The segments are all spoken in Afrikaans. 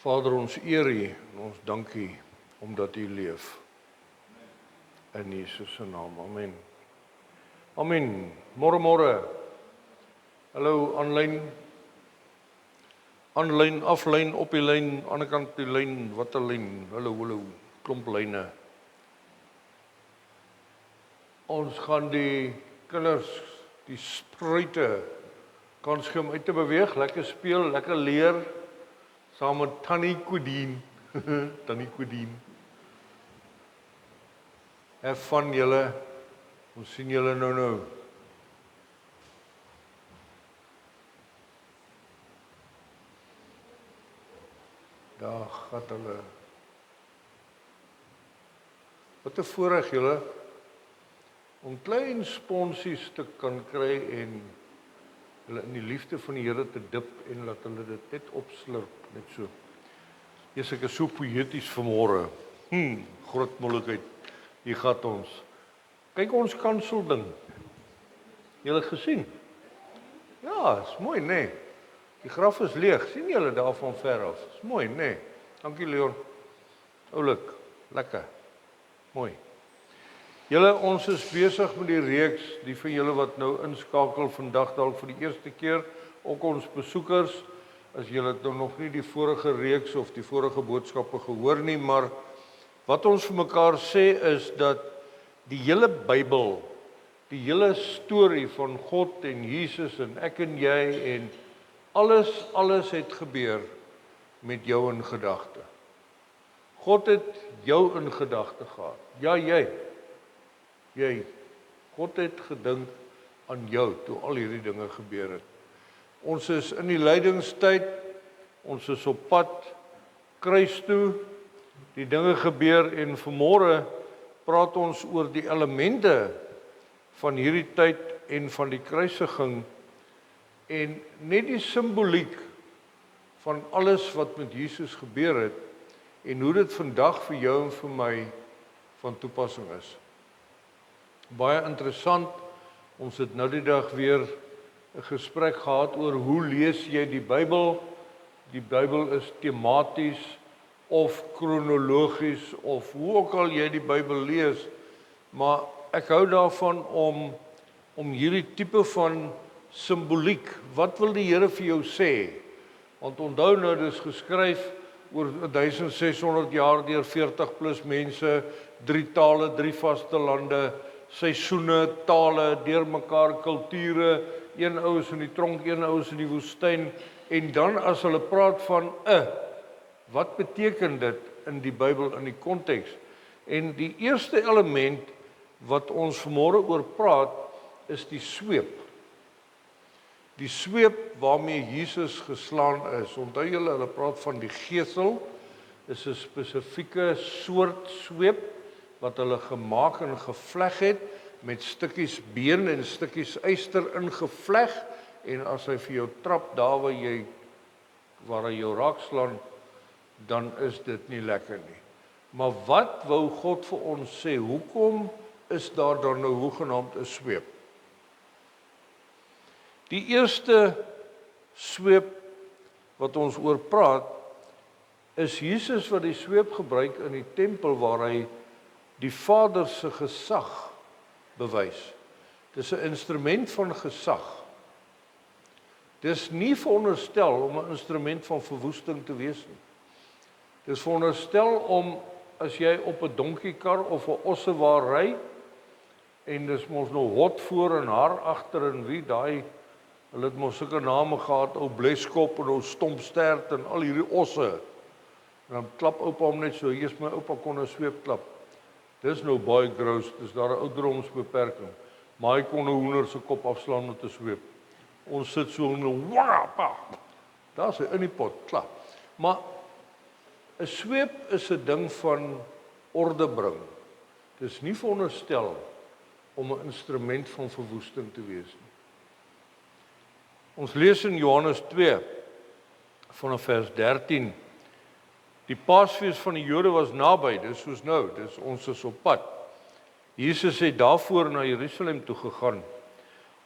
Vader, ons eer U en ons dank U omdat U leef. In Jesus se naam. Amen. Amen. Môre. Hallo aanlyn. Aanlyn, aflyn, op die lyn, ander kant die lyn, watter lyn? Hallo. Klomp lyne. Ons gaan die kinders, die spruite kans gee om uit te beweeg, lekker speel, lekker leer, saam met Tannie Kodien. Tannie Kodien. Have fun julle. Ons sien julle nou. Daar gaat hulle. Wat 'n voorreg julle om klein sponsies te kan kry en hulle in die liefde van die Here te dip en laat hulle dit net opslurp, net so. Ek is so poëties vanmôre. Groot moeilikheid. Hier gaan ons. Kyk ons kanselding. Julle gesien? Ja, is mooi, nee. Die graf is leeg. Sien julle daar van ver af? Is mooi, nee. Dankie Leon. Oulik, lekker. Mooi. Julle, ons is besig met die reeks, die van julle wat nou inskakel vandag dalk vir die eerste keer, ook ons besoekers, as julle nog nie die vorige reeks of die vorige boodskappe gehoor nie, maar wat ons vir mekaar sê is dat die hele Bybel, die hele storie van God en Jesus en ek en jy en alles het gebeur met jou in gedagte. God het jou in gedagte gehad. Ja, jy. God het gedink aan jou toe al hierdie dinge gebeur het. Ons is in die lydingstyd, ons is op pad kruis toe, die dinge gebeur en vanmôre praat ons oor die elemente van hierdie tyd en van die kruisiging en net die simboliek van alles wat met Jesus gebeur het en hoe dit vandag vir jou en vir my van toepassing is. Baie interessant, ons het nou die dag weer 'n gesprek gehad oor hoe lees jy die Bybel? Die Bybel is tematies of kronologies of hoe ook al jy die Bybel lees, maar ek hou daarvan om hierdie tipe van simboliek, wat wil die Here vir jou sê? Want onthou nou, dit is geskryf oor 1600 jaar deur 40 plus mense, 3 tale, 3 vaste lande, seisoene, tale, deur mekaar kulture, een ou is in die tronk, een ou is in die woestyn, en dan as hulle praat van wat beteken dit in die Bybel, in die konteks? En die eerste element wat ons vanmôre oor praat, is die sweep. Die sweep waarmee Jesus geslaan is. Onthou julle, hulle praat van die gesel, is 'n spesifieke soort sweep, wat hulle gemaak en gevleg het, met stukkies been en stukkies yster ingevleg, en as hy vir jou trap, daar waar hy jou raakslaan, dan is dit nie lekker nie. Maar wat wou God vir ons sê? Hoekom is daar dan nou hoegenaamd 'n sweep? Die eerste sweep wat ons oor praat, is Jesus wat die sweep gebruik in die tempel waar hy die Vader se gesag bewys. Dis 'n instrument van gesag. Dis nie veronderstel om 'n instrument van verwoesting te wees nie. Dis veronderstel om, as jy op 'n donkiekar of 'n ossewa ry, en dis mos nou hot voor en haar agter en wie daai, hulle het mos sulke name gehad, ou Bleskop en ou Stompstert en al hierdie osse. En dan klap oupa hom net so, hier is my oupa kon 'n sweep klap. Dis nou baie gross, dis daar 'n ouderdomsbeperking. Maar hy kon 'n hoender se kop afslaan met 'n sweep. Ons sit so en wappa. Daar's hy in die pot, klaar. Maar 'n sweep is 'n ding van orde bring. Dis nie veronderstel om 'n instrument van verwoesting te wees nie. Ons lees in Johannes 2 vanaf vers 13. Die Paasfees van die Jode was naby, dis soos nou, ons is op pad. Jesus het daarvoor na Jerusalem toe gegaan.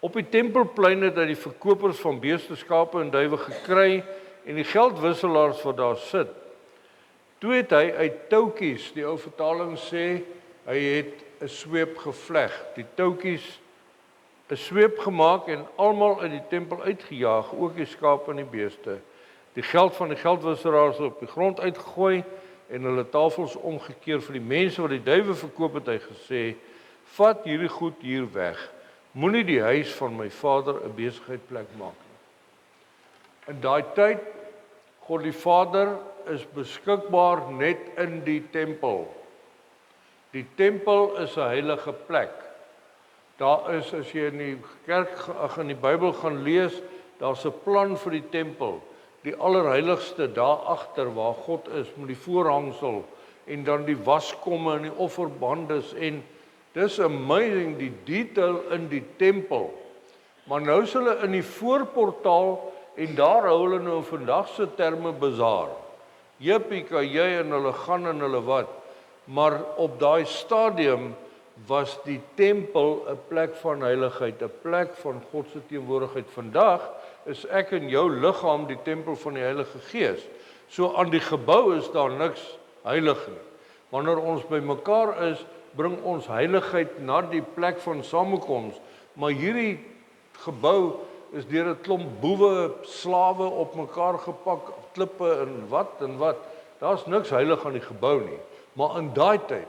Op die tempelplein het hy die verkopers van beeste, skape en duwe gekry en die geldwisselaars wat daar sit Toe het hy uit touwtjies, die ou vertaling sê, hy het 'n sweep gevleg. Die touwtjies 'n sweep gemaak en almal uit die tempel uitgejaag, ook die skape en die beeste. Die geld van die geldwisselaars op die grond uitgegooi en hulle tafels omgekeer vir die mense wat die duiwe verkoop het, hy gesê, vat hierdie goed hier weg. Moenie die huis van my Vader 'n besigheidplek maak nie. In daai tyd, God die Vader is beskikbaar net in die tempel. Die tempel is 'n heilige plek. Daar is, as jy in die kerk, in die Bybel gaan lees, daar's 'n plan vir die tempel. Die allerheiligste daar agter waar God is, met die voorhangsel en dan die waskomme en die offerbandes en dis amazing die detail in die tempel. Maar nou is hulle in die voorportaal en daar hou hulle nou vandag se terme bazaar. Jippie, jy en hulle gaan en hulle wat. Maar op daai stadium was die tempel 'n plek van heiligheid, 'n plek van God se teenwoordigheid. Vandag is ek en jou liggaam die tempel van die Heilige Gees. So aan die gebou is daar niks heilig nie. Wanneer ons by mekaar is, bring ons heiligheid na die plek van samekoms. Maar hierdie gebou is deur 'n klomp boewe, slawe op mekaar gepak, klippe en wat. Daar's niks heilig aan die gebou nie. Maar in daai tyd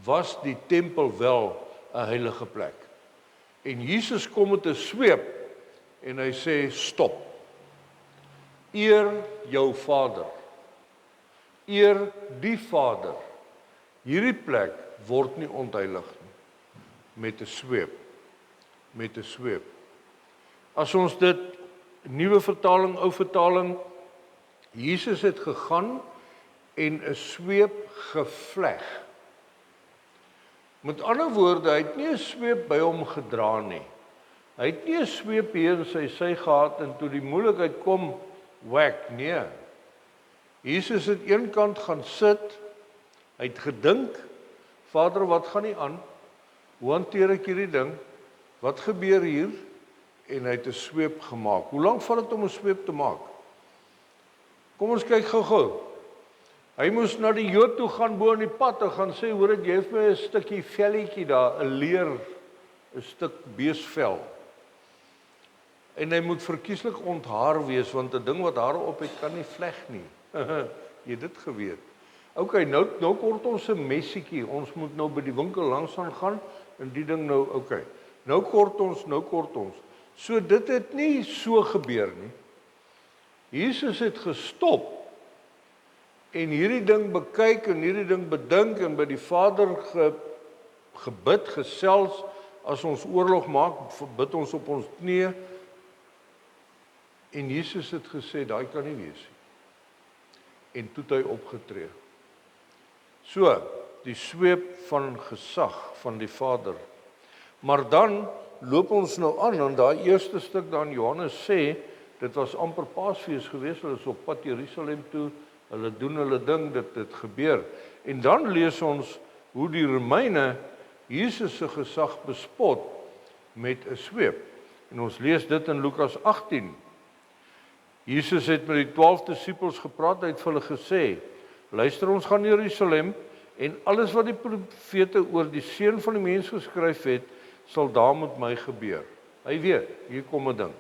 was die tempel wel 'n heilige plek. En Jesus kom met 'n sweep en hy sê stop. Eer jou Vader. Eer die Vader. Hierdie plek word nie ontheilig nie met 'n sweep. Met 'n sweep. As ons dit nuwe vertaling, ou vertaling, Jesus het gegaan en 'n sweep gevleg. Met ander woorde, hy het nie 'n sweep by hom gedra nie. Hy het nie 'n sweep hier in sy sy gehad en toe die moeilikheid kom, whack, nee. Jesus het eenkant gaan sit, hy het gedink, Vader, wat gaan nie aan? Hoe hanteer ek hierdie ding? Wat gebeur hier? En hy het 'n sweep gemaak. Hoe lank vat dit om 'n sweep te maak? Kom ons kyk gou-gou. Hy moes na die Jood toe gaan bo in die pad en gaan sê, hoor ek, jy het my 'n stukkie velletjie daar, 'n leer, 'n stuk beesvel. En hy moet verkieslik onthaar wees, want 'n ding wat hare op het, kan nie vleg nie. Jy het dit geweet. OK, nou kort ons 'n messietjie. Ons moet nou by die winkel langs aan gaan en die ding nou, OK. Nou kort ons. So dit het nie so gebeur nie. Jesus het gestop en hierdie ding bekyk en hierdie ding bedink en by die Vader gebid, gesels. As ons oorlog maak, bid ons op ons knieë. En Jesus het gesê, daai kan nie wees nie. En toe het hy opgetree. So, die sweep van gesag van die Vader. Maar dan loop ons nou aan daai eerste stuk daar in Johannes sê, dit was amper Paasfees geweest, hulle is op pad Jerusalem toe, hulle doen hulle ding, dit gebeur. En dan lees ons hoe die Romeine Jesus se gesag bespot met 'n sweep. En ons lees dit in Lukas 18. Jesus het met die 12 disippels gepraat, hy het vir hulle gesê, luister, ons gaan na Jerusalem en alles wat die profete oor die seun van die mens geskryf het, sal daar met my gebeur. Hy weet, hier kom 'n ding.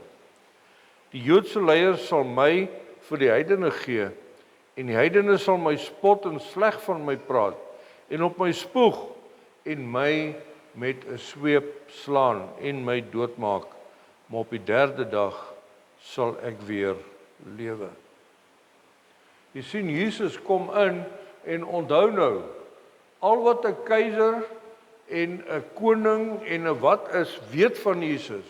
Die Joodse leiers sal my vir die heidene gee en die heidene sal my spot en sleg van my praat en op my spoeg en my met 'n sweep slaan en my doodmaak, maar op die 3de dag sal ek weer lewe. Jy sien, Jesus kom in en onthou nou, al wat 'n keiser en 'n koning en 'n wat is, weet van Jesus.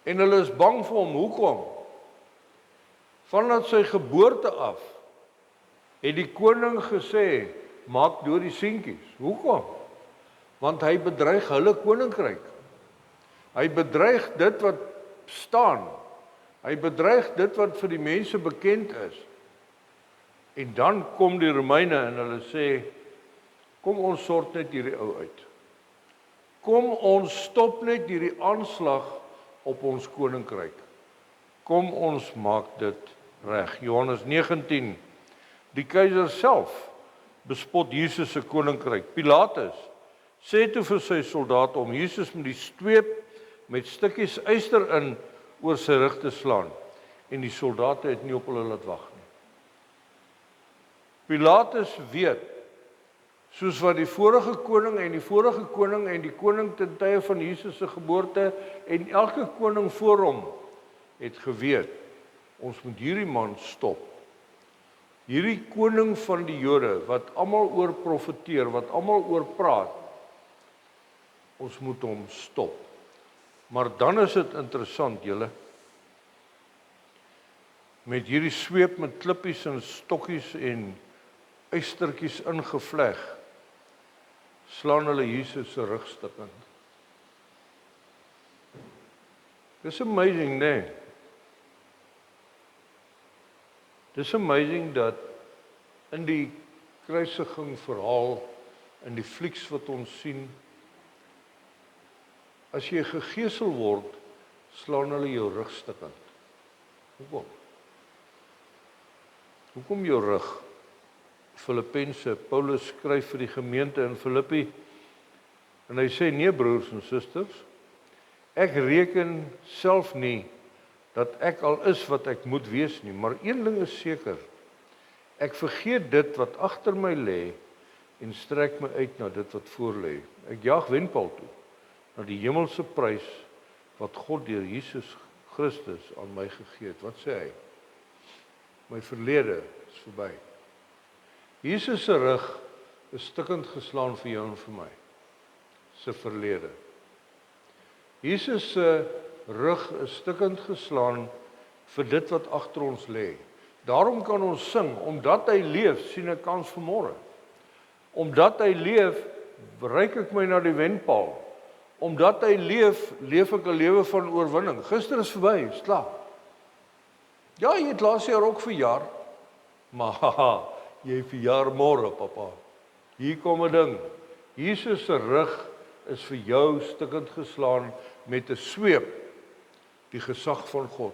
En hulle is bang vir hom. Hoekom? Vanaf sy geboorte af het die koning gesê, maak dood die seentjies. Hoekom? Want hy bedreig hulle koninkryk. Hy bedreig dit wat staan. Hy bedreig dit wat vir die mense bekend is. En dan kom die Romeine en hulle sê, kom ons sort net hierdie ou uit. Kom ons stop net hierdie aanslag op ons koninkryk. Kom ons maak dit reg. Johannes 19 Die keiser self bespot Jesus se koninkryk. Pilatus sê toe vir sy soldate om Jesus met die sweep met stukkies yster in oor sy rug te slaan. En die soldate het nie op hulle laat wag nie. Pilatus weet, soos wat die vorige koning en die koning ten tye van Jesus se geboorte en elke koning voor hom het geweet, ons moet hierdie man stop. Hierdie koning van die Jode wat almal oor profeteer, wat almal oor praat, ons moet hom stop. Maar dan is dit interessant, julle, met hierdie sweep met klippies en stokkies en ystertjies ingevleg, slaan hulle Jesus se rug stukkend. Dis amazing, nee. Dis amazing dat in die kruisiging verhaal, in die flieks wat ons sien, as jy gegeesel word, slaan hulle jou rug stukkend. Hoekom? Hoekom jou rug? Filippense, Paulus skryf vir die gemeente in Filippi, en hy sê, nee broers en susters, ek reken self nie, dat ek al is wat ek moet wees nie, maar een ding is seker, ek vergeet dit wat agter my lê, en strek my uit na dit wat voor lê. Ek jaag wenpaal toe, na die hemelse prys, wat God deur Jesus Christus aan my gegee het. Wat sê hy? My verlede is verby. Jesus se rug is stukkend geslaan vir jou en vir my. Se verlede. Jesus se rug is stukkend geslaan vir dit wat agter ons lê. Daarom kan ons sing, omdat hy leef, sien ek kans vir môre. Omdat hy leef, bereik ek my na die wenpaal. Omdat hy leef, leef ek 'n lewe van oorwinning. Gister is verby, is klaar. Ja, jy het laas jaar ook verjaar, maar haha, jy verjaar môre, papa. Hier kom 'n ding. Jesus se rug is vir jou stukkend geslaan met 'n sweep, die gesag van God.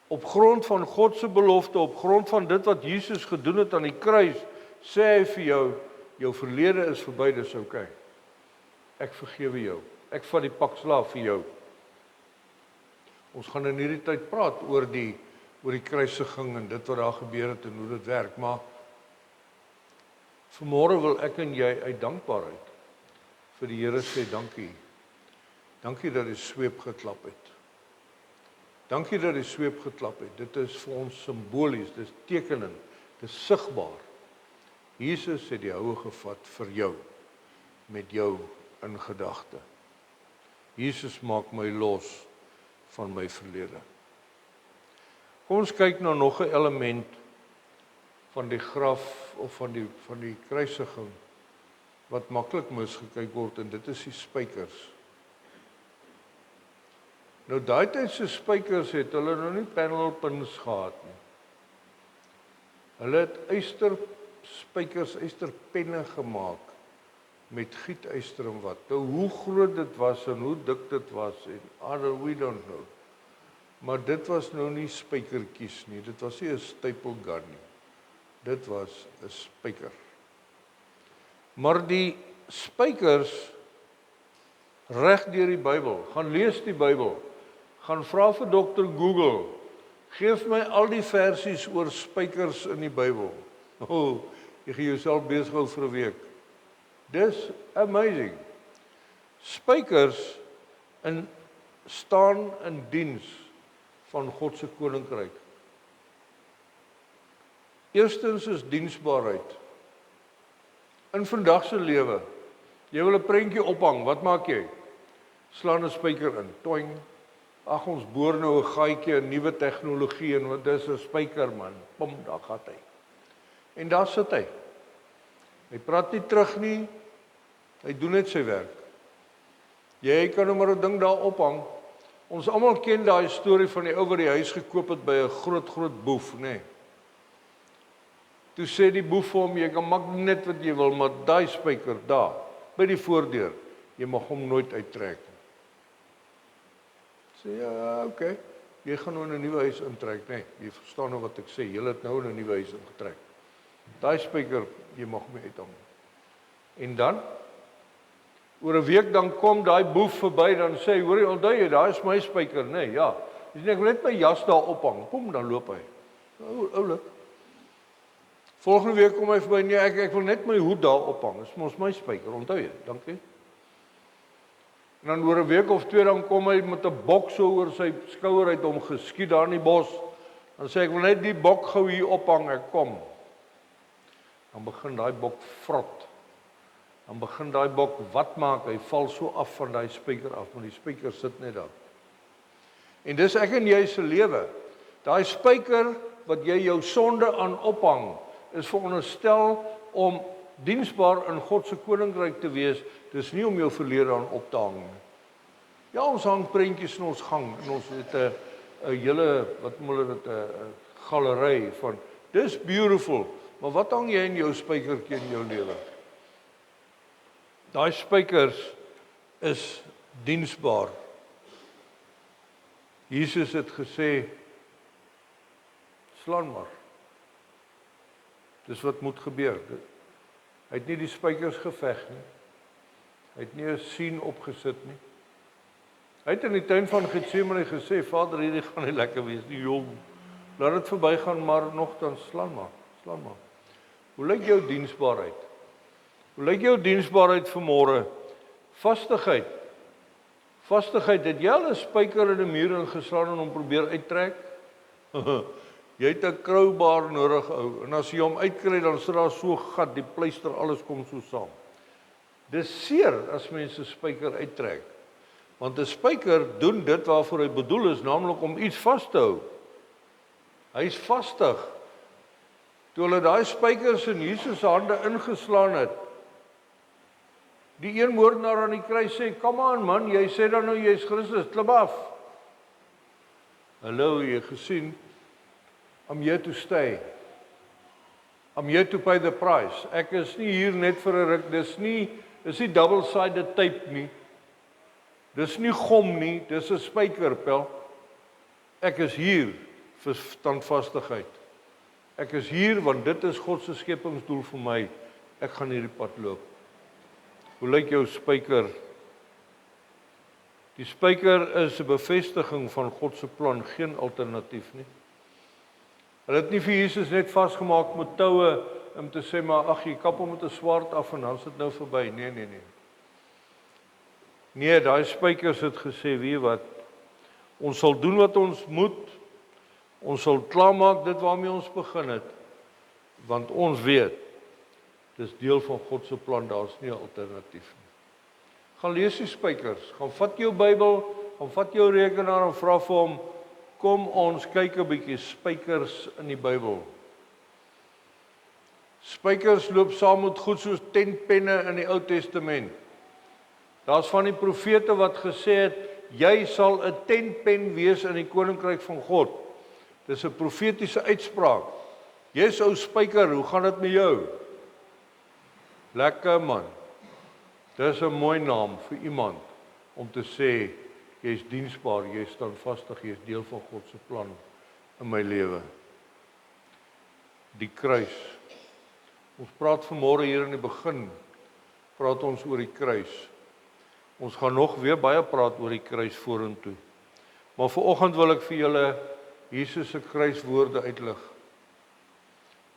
Op grond van God se belofte, op grond van dit wat Jesus gedoen het aan die kruis, sê hy vir jou, jou verlede is verby, dis oukei. Ek vergewe jou. Ek vat die pak slaaf vir jou. Ons gaan in hierdie tyd praat oor die kruisiging en dit wat daar gebeur het en hoe dit werk, maar vanmôre wil ek en jy uit dankbaarheid vir die Here sê dankie. Dankie dat die sweep geklap het. Dankie dat die sweep geklap het. Dit is vir ons simbolies, dit is tekenend, dit is sigbaar. Jesus het die houe gevat vir jou, met jou in gedagte. Jesus maak my los van my verlede. Kom ons kyk na nog 'n element van die graf of van die kruisiging wat maklik misgekyk word, en dit is die spykers. Nou daai tyd se spykers het hulle nou nie panelpins gehad nie. Hulle het ysterspykers, ysterpenne gemaak met gietyster en wat. Nou hoe groot dit was en hoe dik dit was en we don't know. Maar dit was nou nie spykertjies nie, dit was nie 'n staple gun nie. Dit was 'n spyker. Maar die spykers reg deur die Bybel, gaan lees die Bybel, gaan vra vir Dr. Google, geef my al die versies oor spykers in die Bybel. Jy gaan jouself besig hou vir 'n week. Dis amazing. Spykers staan in diens van God se koninkryk. Eerstens is diensbaarheid. In vandag se lewe, jy wil 'n prentjie ophang, wat maak jy? Slaan 'n spyker in, toing. Ag, ons boor nou 'n gaatjie in nuwe tegnologie en wat dis 'n spyker man. Pom, daar gaan hy. En daar sit hy. Hy praat nie terug nie. Hy doen net sy werk. Jy kan nou maar 'n ding daar ophang. Ons almal ken daai storie van die ou wat die huis gekoop het by 'n groot boef, nê. Nee. Toe sê die boef vir hom, jy kan maak net wat jy wil, maar daai spyker daar, by die voordeur, jy mag hom nooit uittrek nie. Sê ja, okay. jy gaan nou in 'n nuwe huis intrek, nee, jy verstaan nou wat ek sê, jy het nou in 'n nuwe huis ingetrek. Daai spyker, jy mag hom nie uithang. En dan, oor 'n week dan kom daai boef verby, dan sê hy, hoor jy, onthou jy, daai is my spyker, nee, ja. Dis net, ek wil net my jas daar ophang, kom, dan loop hy. Oulik. Volgende week kom hy verby, nee, ek wil net my hoed daar ophang, dis mos my spyker, onthou jy, dankie. En dan oor 'n week of 2 dan kom hy met 'n bok so oor sy skouer uit hom geskiet daar in die bos. Dan sê ek wil net die bok gou hier ophang, ek kom. Dan begin daai bok vrot. Dan begin daai bok wat maak? Hy val so af van daai spyker af, want die spyker sit net daar. En dis ek en jy se lewe. Daai spyker wat jy jou sonde aan ophang, is veronderstel om diensbaar in God se koninkryk te wees. Dis nie om jou verlede aan op te hang nie. Ja, ons hang prentjies in ons gang en ons het 'n hele, wat moet hulle dit, 'n galery van dis beautiful, maar wat hang jy in jou spykertjie in jou lewe? Daai spykers is diensbaar. Jesus het gesê, slaan maar. Dis wat moet gebeur. Hy het nie die spykers geveg nie. Hy het nie 'n sien opgesit nie. Hy het in die tuin van Getsemane gesê, Vader, hierdie gaan nie lekker wees nie, jong. Laat dit verbygaan, maar nogtans slaan maar, slaan maar. Hoe lyk jou diensbaarheid? Hoe lyk jou diensbaarheid vanmôre? Vastigheid. Vastigheid, het jy al 'n spyker in 'n muur ingeslaan en hom probeer uittrek? Jy het 'n crowbar nodig, ou, en as jy hom uitkry, dan sit daar so 'n gat, die pleister, alles kom so saam. Dis seer as mense spyker uittrek. Want 'n spyker doen dit waarvoor hy bedoel is, naamlik om iets vas te hou. Hy's vastig. Toe hulle daai spykers in Jesus se hande ingeslaan het, die een moordenaar aan die kruis sê, "Kom aan man, jy sê dan nou jy's Christus, klim af." Hallo, jy gesien, I'm here to stay. I'm here to pay the price. Ek is nie hier net vir 'n ruk, dis nie double-sided tape nie. Dis nie gom nie, dis 'n spykerpel. Ek is hier vir standvastigheid. Ek is hier want dit is God se skepingsdoel vir my. Ek gaan hierdie pad loop. Hoe lyk jou spyker? Die spyker is 'n bevestiging van God se plan, geen alternatief nie. Hulle het nie vir Jesus net vasgemaak met toue om te sê, maar ag, jy kap hom met 'n swaard af en dan is dit nou verby. Nee. Nee, daai spykers het gesê, weet wat, ons sal doen wat ons moet, ons sal klaarmaak dit waarmee ons begin het, want ons weet, dis deel van God se plan, daar's nie 'n alternatief nie. Gaan lees die spykers, gaan vat jou Bybel, gaan vat jou rekenaar en vra vir hom, kom ons kyk 'n bietjie spykers in die Bybel. Spykers loop saam met goed soos tentpenne in die Ou Testament. Daar's van die profete wat gesê het, jy sal 'n tentpen wees in die koninkryk van God. Dis 'n profetiese uitspraak. Jy's ou spyker, hoe gaan dit met jou? Lekker man. Dis 'n mooi naam vir iemand om te sê, jy's diensbaar, jy's standvastig, jy's deel van God se plan in my lewe. Die kruis. Ons praat vanmôre hier in die begin, praat ons oor die kruis. Ons gaan nog weer baie praat oor die kruis vorentoe. Maar vanoggend wil ek vir julle Jesus se kruiswoorde uitlig.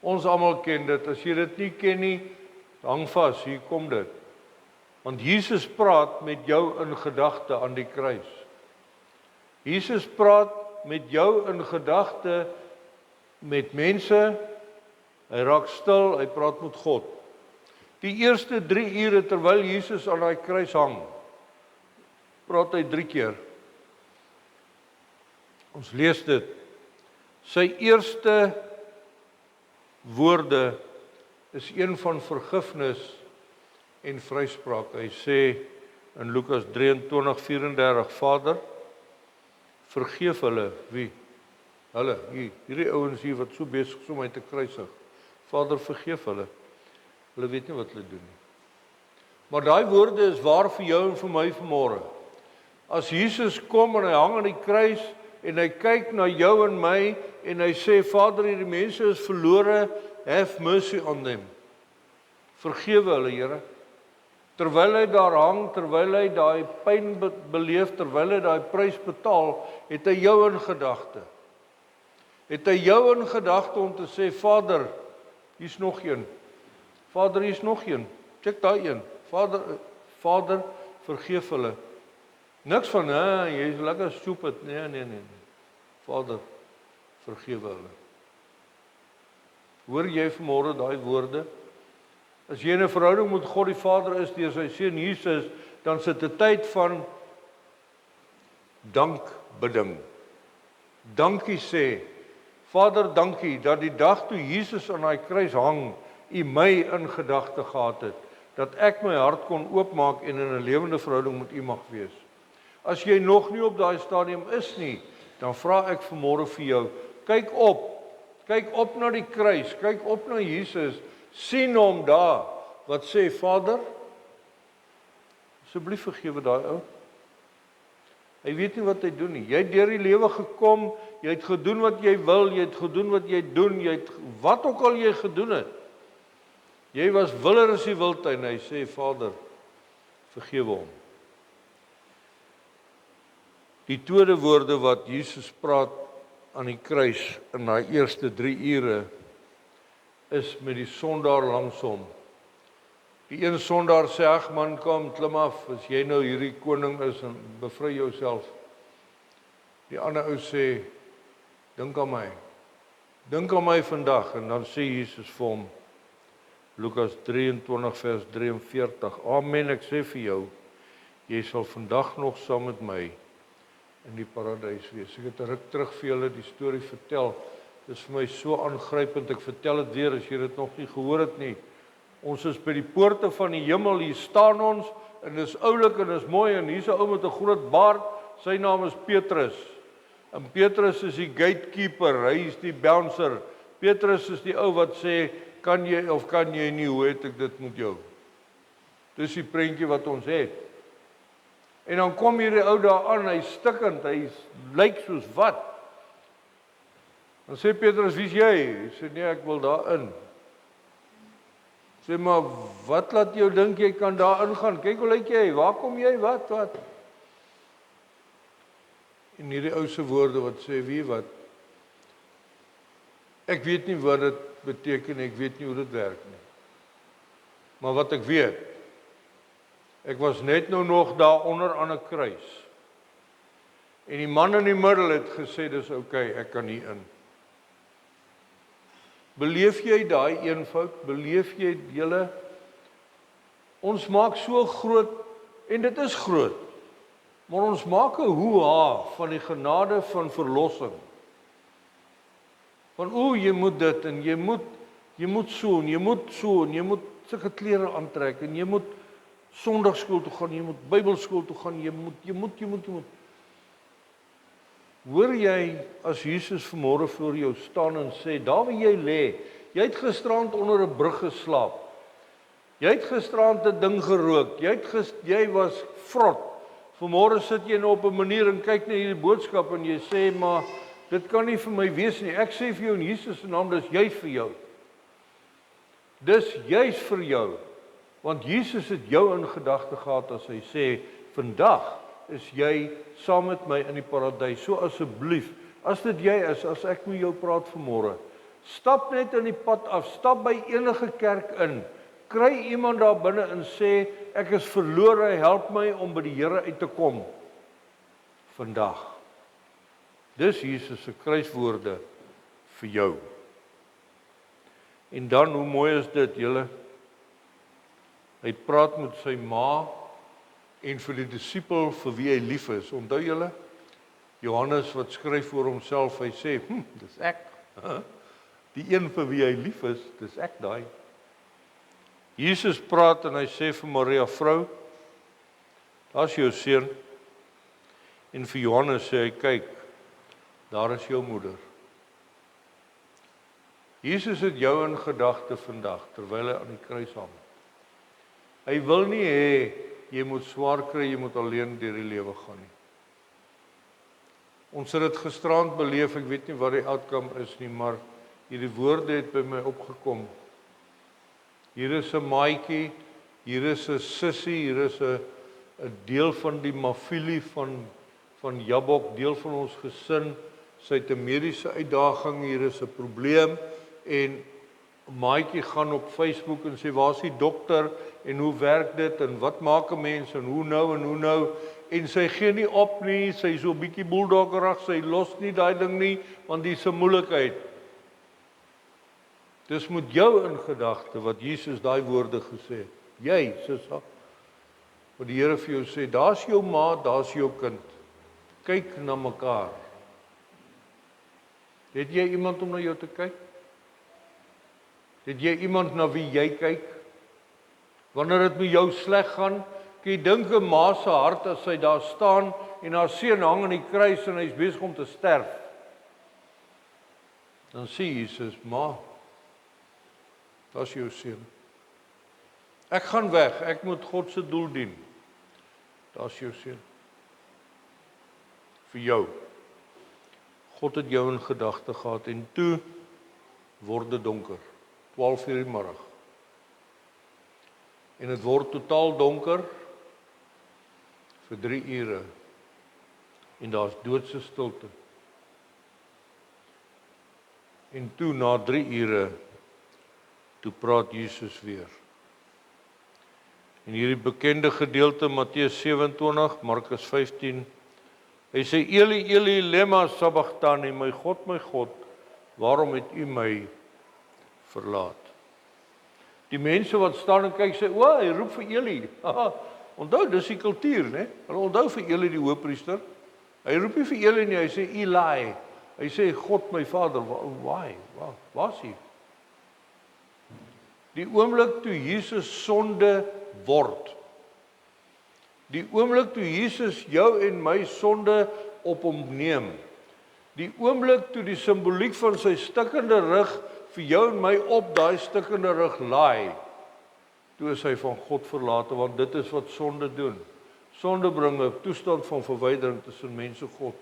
Ons almal ken dit, as jy dit nie ken nie, hang vas, hier kom dit. Want Jesus praat met jou in gedagte aan die kruis. Jesus praat met jou in gedagte met mense, hy raak stil, hy praat met God. Die eerste 3 ure terwyl Jesus aan daai kruis hang, praat hy 3 keer. Ons lees dit. Sy eerste woorde is een van vergifnis en vryspraak. Hy sê in Lukas 23:34, Vader, vergeef hulle, wie? Hulle, hierdie ouens hier wat so besig is om my te kruisig. Vader, vergeef hulle. Hulle weet nie wat hulle doen nie. Maar daai woorde is waar vir jou en vir my vanmôre. As Jesus kom en hy hang aan die kruis en hy kyk na jou en my en hy sê, Vader, hierdie mense is verlore, have mercy on them. Vergewe hulle, Here. Terwyl hy daar hang, terwyl hy daai pyn beleef, terwyl hy daai prys betaal, het hy jou in gedagte. Het hy jou in gedagte om te sê, Vader, hier's nog een. Vader, hier's nog een. Check daai een. Vader, vergeef hulle. Niks van, jy's lekker stupid. Nee. Vader, vergewe hulle. Hoor jy vanmôre daai woorde? As jy in 'n verhouding met God die Vader is deur sy seun Jesus, dan sit 'n tyd van dankbiding. Dankie sê. Vader, dankie dat die dag toe Jesus aan daai kruis hang, U my in gedagte gehad het, dat ek my hart kon oopmaak en in 'n lewende verhouding met U mag wees. As jy nog nie op daai stadium is nie, dan vra ek vanmôre vir jou, kyk op na die kruis, kyk op na Jesus, sien hom daar, wat sê, Vader, asseblief vergewe daai ou. Hy weet nie wat hy doen nie. Jy het deur die lewe gekom, jy het gedoen wat jy wil, jy het gedoen wat jy doen, jy het wat ook al jy gedoen het. Jy was willer as die wildtuin, hy sê, Vader, vergewe hom. Die tweede woorde wat Jesus praat aan die kruis in daai eerste 3 ure is met die sondaar langs hom. Die een sondaar sê, ag man, kom, klim af, as jy nou hierdie koning is en bevry jouself. Die ander ou sê, dink aan my vandag, en dan sê Jesus vir hom, Lukas 23 vers 43, Amen, ek sê vir jou, jy sal vandag nog saam met my in die paradys wees. Ek het 'n ruk terug vir julle die storie vertel. Dit is vir my so aangrypend. Ek vertel dit weer as jy dit nog nie gehoor het nie. Ons is by die poorte van die hemel, hier staan ons en dis oulik en dis mooi en hier's 'n ou met 'n groot baard. Sy naam is Petrus. En Petrus is die gatekeeper, hy is die bouncer. Petrus is die ou wat sê, kan jy of kan jy nie, hoe het ek dit met jou? Dis die prentjie wat ons het. En dan kom hierdie ou daar aan, hy stikkend, hy lyk soos wat? Dan sê Petrus, wie's jy? Hy sê, nee, ek wil daar in. Sê, maar wat laat jou dink jy kan daar ingaan? Kyk hoe lyk jy, waar kom jy, wat? En hierdie ou se woorde wat sê, wie wat? Ek weet nie wat dit beteken, ek weet nie hoe dit werk nie. Maar wat ek weet, ek was net nou nog daar onder aan 'n kruis. En die man in die middel het gesê, dis okay, ek kan nie in. Beleef jy daai eenvoud? Beleef jy julle? Ons maak so groot, en dit is groot, maar ons maak 'n hoeha van die genade van verlossing. Van jy moet dit, en jy moet so, en jy moet so, en jy moet sulke klere aantrek, en jy moet Sondagskool toe gaan, jy moet Bybelskool toe gaan, jy moet. Hoor jy as Jesus vanmôre voor jou staan en sê, daar waar jy lê, jy het gisterand onder 'n brug geslaap. Jy het gisterand 'n ding gerook. Jy was vrot. Vanmôre sit jy nou op 'n manier en kyk na hierdie boodskap en jy sê, maar dit kan nie vir my wees nie. Ek sê vir jou in Jesus se naam, dis juis vir jou. Dis juis vir jou. Want Jesus het jou in gedagte gehad as hy sê, vandag is jy saam met my in die paradys. So asseblief, as dit jy is, as ek met jou praat vanmôre, stap net in die pad af, stap by enige kerk in, kry iemand daar binne en sê, ek is verlore, help my om by die Here uit te kom. Vandag. Dis Jesus se kruiswoorde vir jou. En dan, hoe mooi is dit, julle? Hy praat met sy ma en vir die disipel vir wie hy lief is. Onthou julle? Johannes wat skryf oor homself, hy sê, dis ek. Die een vir wie hy lief is, dis ek daai. Jesus praat en hy sê vir Maria, vrou, daar's jou seun. En vir Johannes sê hy, kyk, daar is jou moeder. Jesus het jou in gedagte vandag, terwyl hy aan die kruis hang. Hy wil nie hê, jy moet swaar kry, jy moet alleen deur die lewe gaan nie. Ons het dit gisterand beleef, ek weet nie wat die outcome is nie, maar hierdie woorde het by my opgekom. Hier is 'n maatjie, hier is 'n sussie, hier is 'n deel van die maffilie van Jabok, deel van ons gesin. Sy het 'n mediese uitdaging, hier is 'n probleem en 'n maatjie gaan op Facebook en sê, waar is die dokter en hoe werk dit en wat maak 'n mens en hoe nou en sy gee nie op nie, sy is so 'n bietjie bulldoggerig, sy los nie daai ding nie want dis 'n moeilikheid. Dis met jou in gedagte wat Jesus daai woorde gesê het. Jy, sussie, wat die Here vir jou sê, daar's jou ma, daar's jou kind. Kyk na mekaar. Het jy iemand om na jou te kyk? Het jy iemand na wie jy kyk? Wanneer dit met jou sleg gaan, kan jy dink 'n ma se hart as sy daar staan en haar seun hang aan die kruis en hy's besig om te sterf. Dan sê Jesus, ma, daar's jou seun. Ek gaan weg, ek moet God se doel dien. Daar's jou seun. Vir jou. God het jou in gedagte gehad en toe word dit donker. 12 uur die middag. En dit word totaal donker vir 3 ure. En daar's doodse stilte. En toe na 3 ure toe praat Jesus weer. En hierdie bekende gedeelte Matteus 27, Markus 15. Hy sê Eli Eli lema sabachthani, my God, waarom het U my verlaat? Die mense wat staan en kyk sê, "O, hy roep vir Eli." Onthou, dis die kultuur, né? Hulle onthou vir Eli die hoofpriester. Hy roep nie vir Eli nie, hy sê Eli. Hy sê God my Vader, why? Waar's hy? Die oomblik toe Jesus sonde word. Die oomblik toe Jesus jou en my sonde op hom neem. Die oomblik toe die simboliek van sy stikkende rug vir jou en my op daai stikkende rug laai. Toe is hy van God verlate, want dit is wat sonde doen. Sonde bring 'n toestand van verwydering tussen mens en God.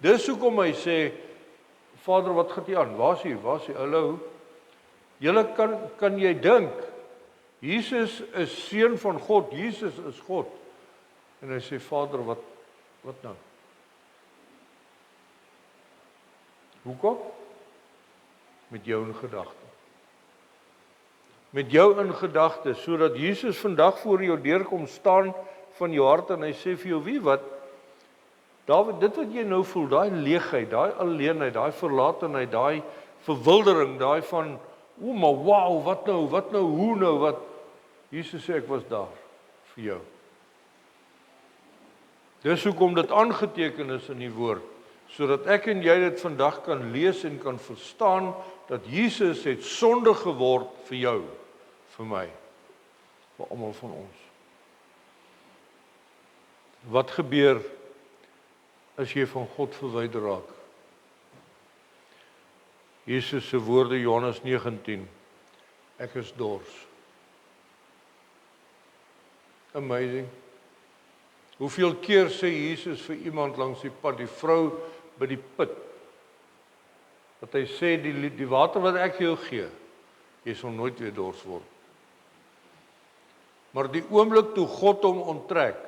Dis hoekom hy sê, Vader, wat gaan jy aan? Waar's hy? Hallo? Julle kan jy dink, Jesus is seun van God, Jesus is God. En hy sê, Vader, wat nou? Hoekom? Met jou in gedagte. Met jou in gedagte, sodat Jesus vandag voor jou deurkom staan van jou hart en hy sê vir jou, wie wat? David, dit wat jy nou voel, daai leegheid, daai alleenheid, daai verlatenheid, daai verwildering, daai van, maar wow, wat nou, hoe nou, wat? Jesus sê, ek was daar vir jou. Dis hoekom dit aangeteken is in die woord, sodat ek en jy dit vandag kan lees en kan verstaan, dat Jesus het sonde geword vir jou, vir my, vir almal van ons. Wat gebeur as jy van God verwyder raak? Jesus se woorde, Johannes 19, ek is dors. Amazing. Hoeveel keer sê Jesus vir iemand langs die pad, die vrou by die put, dat hy sê, die water wat ek jou gee, jy sal nooit weer dors word. Maar die oomblik toe God hom onttrek,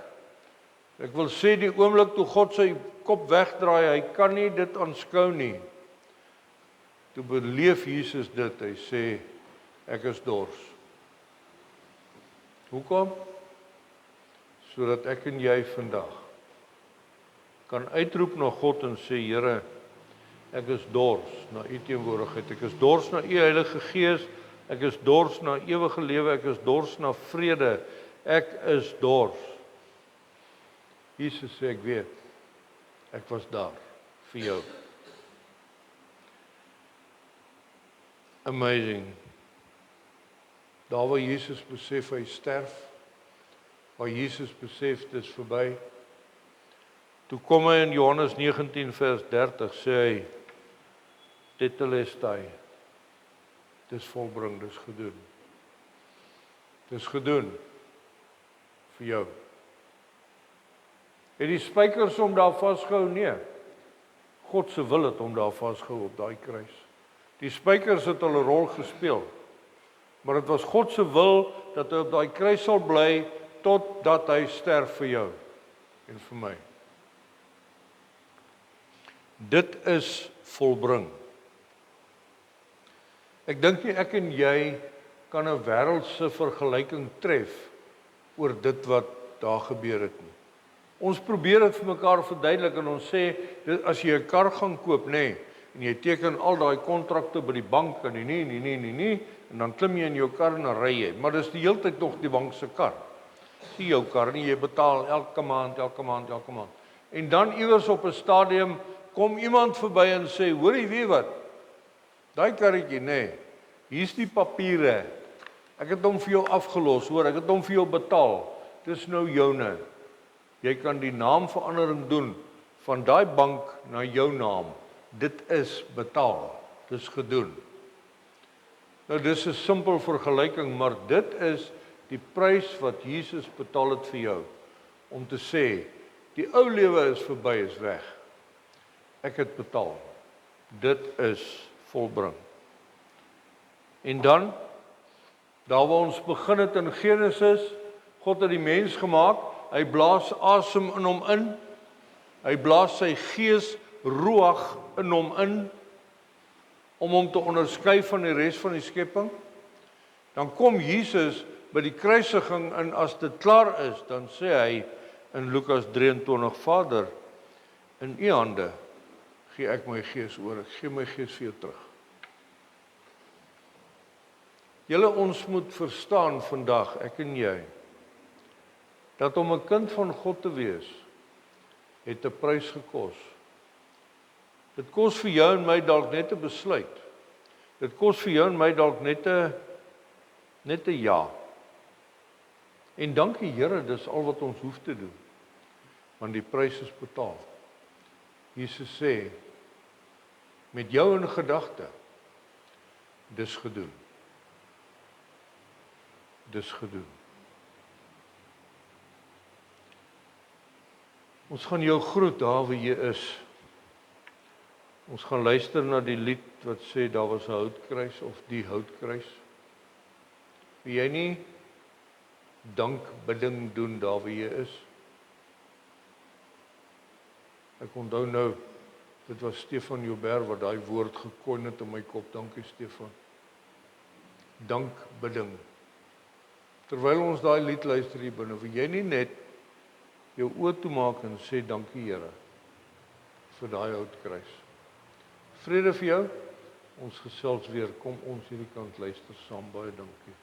ek wil sê die oomblik toe God sy kop wegdraai, hy kan nie dit aanskou nie. Toe beleef Jesus dit, hy sê, ek is dors. Hoekom? Sodat ek en jy vandag kan uitroep na God en sê, Here, ek is dors na U teenwoordigheid, ek is dors na U Heilige Gees, ek is dors na ewige lewe, ek is dors na vrede, ek is dors. Jesus sê, ek weet, ek was daar vir jou. Amazing. Daar waar Jesus besef hy sterf, waar Jesus besef dis verby. Toe kom hy in Johannes 19 vers 30 sê hy, tetelestai, dis volbring, dis gedoen. Dis gedoen vir jou. Het die spykers om daar vasgehou? Nee. God se wil het om daar vasgehou op daai kruis. Die spykers het hulle rol gespeel. Maar dit was God se wil dat hy op daai kruis sal bly totdat hy sterf vir jou en vir my. Dit is volbring. Ek dink nie ek en jy kan 'n wêreldse vergelyking tref oor dit wat daar gebeur het nie. Ons probeer dit vir mekaar verduidelik en ons sê, as jy 'n kar gaan koop, nê, en jy teken al daai kontrakte by die bank en nie, en dan klim jy in jou kar en dan ry jy, maar dis die hele tyd nog die bank se kar. Nie jou kar nie, jy betaal elke maand. En dan iewers op 'n stadium kom iemand verby en sê, hoor jy weet wat? Daai karretjie, nê, hier's die papiere. Ek het hom vir jou afgelos, hoor, ek het hom vir jou betaal. Dis nou joune. Jy kan die naamverandering doen van daai bank na jou naam. Dit is betaal. Dis gedoen. Nou dis 'n simpel vergelyking, maar dit is die prys wat Jesus betaal het vir jou om te sê, die ou lewe is verby, is weg. Ek het betaal. Dit is volbring. En dan, daar waar ons begin het in Genesis, God het die mens gemaak, hy blaas asem in hom in, hy blaas sy gees, ruach, in hom in, om hom te onderskei van die res van die skepping. Dan kom Jesus by die kruisiging en as dit klaar is, dan sê hy in Lukas 23, Vader, in u hande gee ek my gees oor, ek gee my gees vir jou terug. Julle, ons moet verstaan vandag, ek en jy, dat om 'n kind van God te wees, het 'n prys gekos. Dit kos vir jou en my dalk net 'n besluit. Dit kos vir jou en my dalk net 'n ja. En dankie Here, dis al wat ons hoef te doen. Want die prys is betaal. Jesus sê, met jou in gedagte, dis gedoen. Dis gedoen. Ons gaan jou groet daar waar jy is. Ons gaan luister na die lied wat sê daar was 'n houtkruis of die houtkruis. Wil jy nie dankbidding doen daar waar jy is? Ek onthou nou, dit was Stefan Joubert wat daai woord gekoin het in my kop. Dankie Stefan. Dankbidding. Terwyl ons daai lied luister hier binne, wil jy nie net jou oë toemaak en sê dankie Here vir daai houtkruis. Vrede vir jou. Ons gesels weer. Kom ons hierdie kant luister saam. Baie dankie.